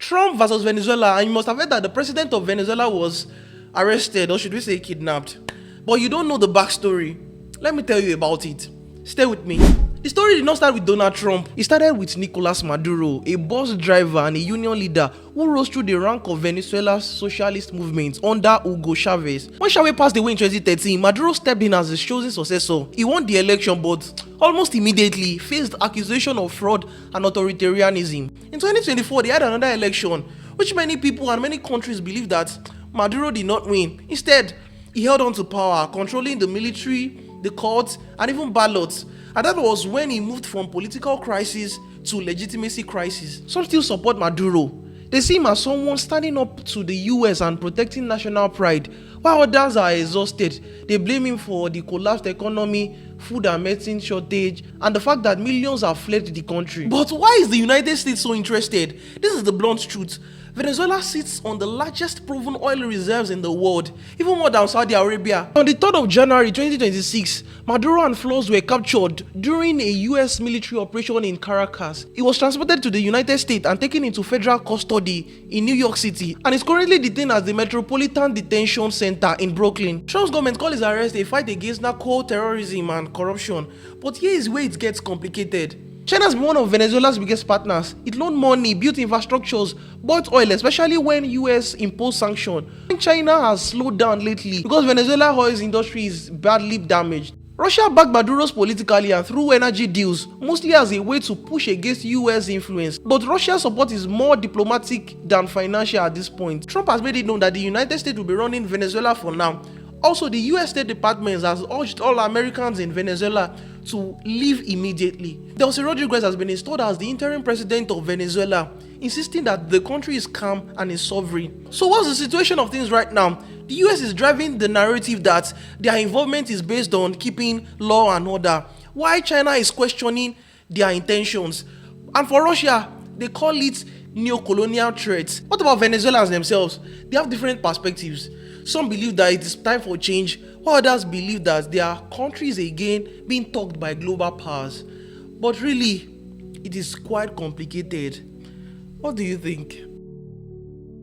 Trump versus Venezuela, and you must have heard that the president of Venezuela was arrested, or should we say kidnapped. But you don't know the backstory. Let me tell you about it. Stay with me. The story did not start with Donald Trump. It started with Nicolas Maduro, a bus driver and a union leader who rose through the rank of Venezuela's socialist movement under Hugo Chavez. When Chavez passed away in 2013, Maduro stepped in as his chosen successor. He won the election, but almost immediately faced accusation of fraud and authoritarianism. In 2024, they had another election, which many people and many countries believe that Maduro did not win. Instead, he held on to power, controlling the military, the courts, and even ballots. And that was when he moved from political crisis to legitimacy crisis. Some still support Maduro. They see him as someone standing up to the US and protecting national pride, while others are exhausted. They blame him for the collapsed economy, food and medicine shortage, and the fact that millions have fled the country. But why is the United States so interested? This is the blunt truth. Venezuela sits on the largest proven oil reserves in the world, even more than Saudi Arabia. On the 3rd of January 2026, Maduro and Flores were captured during a US military operation in Caracas. He was transported to the United States and taken into federal custody in New York City, and is currently detained at the Metropolitan Detention Center in Brooklyn. Trump's government called his arrest a fight against narco-terrorism and corruption, but here is where it gets complicated. China has been one of Venezuela's biggest partners. It loaned money, built infrastructures, bought oil, especially when US imposed sanctions. China has slowed down lately because Venezuela's oil industry is badly damaged. Russia backed Maduro's politically and through energy deals, mostly as a way to push against US influence. But Russia's support is more diplomatic than financial at this point. Trump has made it known that the United States will be running Venezuela for now. Also, the US State Department has urged all Americans in Venezuela to leave immediately. Delcy Rodriguez has been installed as the interim president of Venezuela, insisting that the country is calm and is sovereign. So what's the situation of things right now? The US is driving the narrative that their involvement is based on keeping law and order, while China is questioning their intentions. And for Russia, they call it neo-colonial threats. What about Venezuelans themselves? They have different perspectives. Some believe that it is time for change, while others believe that their country is again being talked by global powers. But really, it is quite complicated. What do you think?